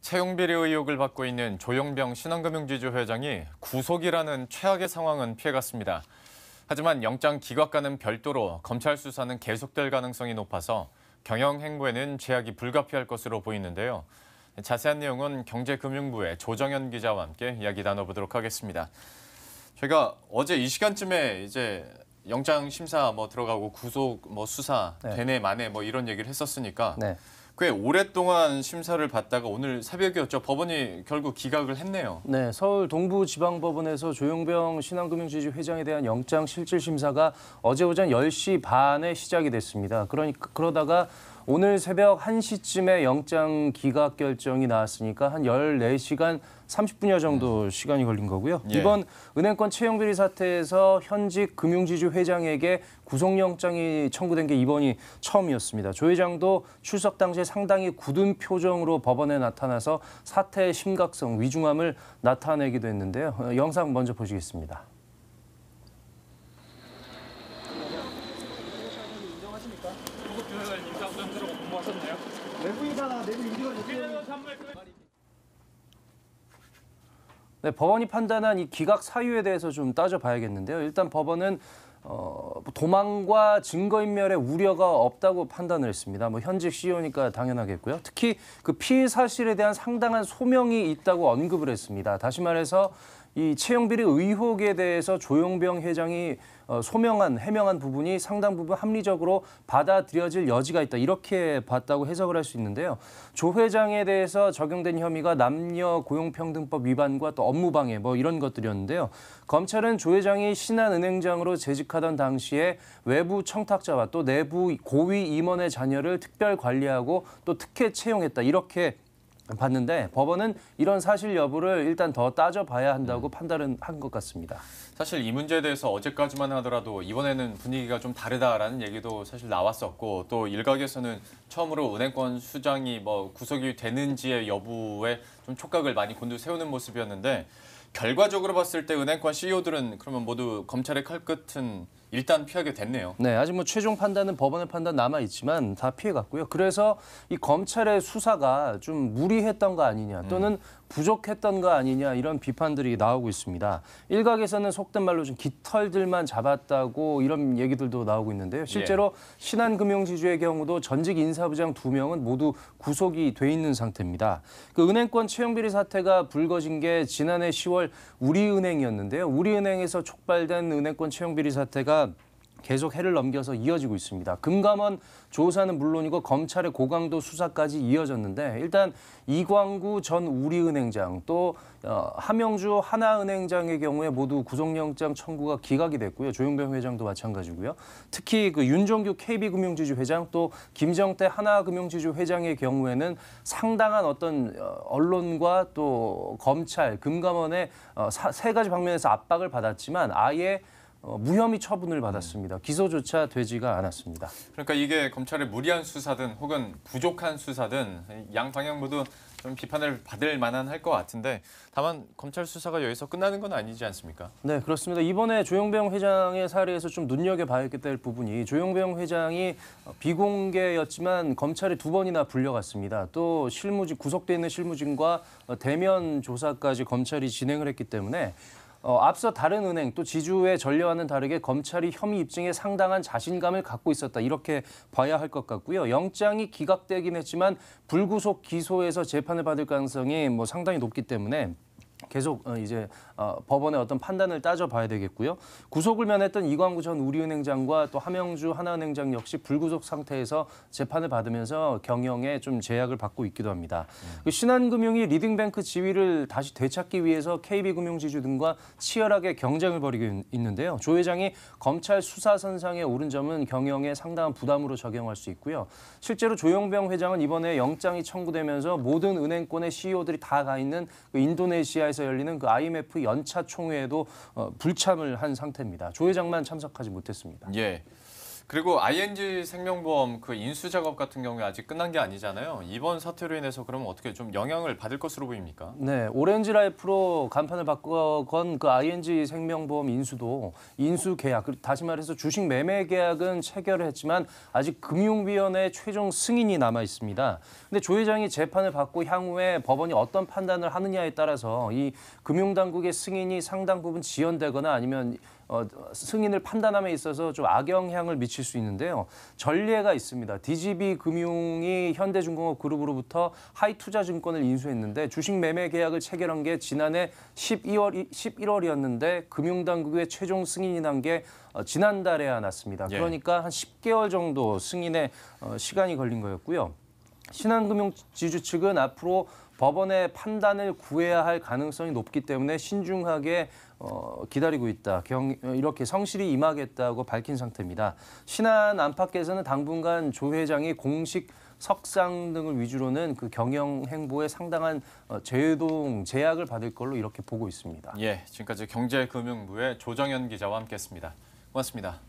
채용비리 의혹을 받고 있는 조용병 신한금융지주 회장이 구속이라는 최악의 상황은 피해갔습니다. 하지만 영장 기각과는 별도로 검찰 수사는 계속될 가능성이 높아서 경영 행보에는 제약이 불가피할 것으로 보이는데요. 자세한 내용은 경제금융부의 조정현 기자와 함께 이야기 나눠보도록 하겠습니다. 저희가 어제 이 시간쯤에 이제 영장 심사 들어가고 구속 수사 되네 마네 이런 얘기를 했었으니까 꽤 오랫동안 심사를 받다가 오늘 새벽이었죠. 법원이 결국 기각을 했네요. 네, 서울 동부지방법원에서 조용병 신한금융지주 회장에 대한 영장 실질 심사가 어제 오전 10시 반에 시작이 됐습니다. 그러다가 오늘 새벽 1시쯤에 영장 기각 결정이 나왔으니까 한 14시간 30분여 정도 시간이 걸린 거고요. 이번 은행권 채용비리 사태에서 현직 금융지주 회장에게 구속영장이 청구된 게 이번이 처음이었습니다. 조 회장도 출석 당시에 상당히 굳은 표정으로 법원에 나타나서 사태의 심각성, 위중함을 나타내기도 했는데요. 영상 먼저 보시겠습니다. 네, 법원이 판단한 이 기각 사유에 대해서 좀 따져봐야겠는데요. 일단 법원은 도망과 증거인멸의 우려가 없다고 판단을 했습니다. 현직 CEO니까 당연하겠고요. 특히 그 피의 사실에 대한 상당한 소명이 있다고 언급을 했습니다. 다시 말해서 이 채용비리 의혹에 대해서 조용병 회장이 해명한 부분이 상당 부분 합리적으로 받아들여질 여지가 있다. 이렇게 봤다고 해석을 할 수 있는데요. 조 회장에 대해서 적용된 혐의가 남녀 고용평등법 위반과 또 업무방해 이런 것들이었는데요. 검찰은 조 회장이 신한은행장으로 재직하던 당시에 외부 청탁자와 또 내부 고위 임원의 자녀를 특별 관리하고 또 특혜 채용했다. 이렇게 봤는데 법원은 이런 사실 여부를 일단 더 따져봐야 한다고 판단을 한 것 같습니다. 사실 이 문제에 대해서 어제까지만 하더라도 이번에는 분위기가 좀 다르다라는 얘기도 사실 나왔었고 또 일각에서는 처음으로 은행권 수장이 구속이 되는지의 여부에 좀 촉각을 많이 곤두세우는 모습이었는데 결과적으로 봤을 때 은행권 CEO들은 그러면 모두 검찰의 칼끝은 일단 피하게 됐네요. 네, 아직 최종 판단은 법원의 판단 남아 있지만 다 피해갔고요. 그래서 이 검찰의 수사가 좀 무리했던 거 아니냐 또는 부족했던 거 아니냐 이런 비판들이 나오고 있습니다. 일각에서는 속된 말로 좀 깃털들만 잡았다고 이런 얘기들도 나오고 있는데요. 실제로 신한금융지주의 경우도 전직 인사부장 2명은 모두 구속이 돼 있는 상태입니다. 그 은행권 채용비리 사태가 불거진 게 지난해 10월 우리은행이었는데요. 우리은행에서 촉발된 은행권 채용비리 사태가 계속 해를 넘겨서 이어지고 있습니다. 금감원 조사는 물론이고 검찰의 고강도 수사까지 이어졌는데 일단 이광구 전 우리은행장 또 함영주 하나은행장의 경우에 모두 구속영장 청구가 기각이 됐고요. 조용병 회장도 마찬가지고요. 특히 그 윤종규 KB금융지주 회장 또 김정태 하나금융지주 회장의 경우에는 상당한 어떤 언론과 또 검찰, 금감원의 세 가지 방면에서 압박을 받았지만 아예 무혐의 처분을 받았습니다. 기소조차 되지가 않았습니다. 그러니까 이게 검찰의 무리한 수사든 혹은 부족한 수사든 양 방향 모두 좀 비판을 받을 만한 할 것 같은데 다만 검찰 수사가 여기서 끝나는 건 아니지 않습니까? 네, 그렇습니다. 이번에 조용병 회장의 사례에서 좀 눈여겨봐야 될 부분이 조용병 회장이 비공개였지만 검찰에 2번이나 불려갔습니다. 또 구속돼 있는 실무진과 대면 조사까지 검찰이 진행을 했기 때문에 앞서 다른 은행 또 지주의 전례와는 다르게 검찰이 혐의 입증에 상당한 자신감을 갖고 있었다. 이렇게 봐야 할 것 같고요. 영장이 기각되긴 했지만 불구속 기소에서 재판을 받을 가능성이 상당히 높기 때문에 계속 이제 법원의 어떤 판단을 따져봐야 되겠고요. 구속을 면했던 이광구 전 우리은행장과 또 함영주 하나은행장 역시 불구속 상태에서 재판을 받으면서 경영에 좀 제약을 받고 있기도 합니다. 신한금융이 리딩뱅크 지위를 다시 되찾기 위해서 KB금융지주 등과 치열하게 경쟁을 벌이고 있는데요. 조 회장이 검찰 수사선상에 오른 점은 경영에 상당한 부담으로 적용할 수 있고요. 실제로 조용병 회장은 이번에 영장이 청구되면서 모든 은행권의 CEO들이 다 가 있는 그 인도네시아에서 열리는 그 IMF 연차 총회에도 불참을 한 상태입니다. 조 회장만 참석하지 못했습니다. 예. 그리고 ING 생명보험 그 인수 작업 같은 경우에 아직 끝난 게 아니잖아요. 이번 사태로 인해서 그러면 어떻게 좀 영향을 받을 것으로 보입니까? 네, 오렌지 라이프로 간판을 바꿔건 그 ING 생명보험 인수도 인수 계약, 다시 말해서 주식 매매 계약은 체결을 했지만 아직 금융위원회 최종 승인이 남아 있습니다. 근데 조 회장이 재판을 받고 향후에 법원이 어떤 판단을 하느냐에 따라서 이 금융당국의 승인이 상당 부분 지연되거나 아니면 승인을 판단함에 있어서 좀 악영향을 미칠 수 있는데요. 전례가 있습니다. DGB 금융이 현대중공업 그룹으로부터 하이투자증권을 인수했는데 주식 매매 계약을 체결한 게 지난해 11월이었는데 금융당국의 최종 승인이 난 게 지난달에야 났습니다. 예. 그러니까 한 10개월 정도 승인에 시간이 걸린 거였고요. 신한금융지주 측은 앞으로 법원의 판단을 구해야 할 가능성이 높기 때문에 신중하게 기다리고 있다. 이렇게 성실히 임하겠다고 밝힌 상태입니다. 신한 안팎에서는 당분간 조 회장이 공식 석상 등을 위주로는 그 경영 행보에 상당한 제약을 받을 걸로 이렇게 보고 있습니다. 예, 지금까지 경제금융부의 조정현 기자와 함께했습니다. 고맙습니다.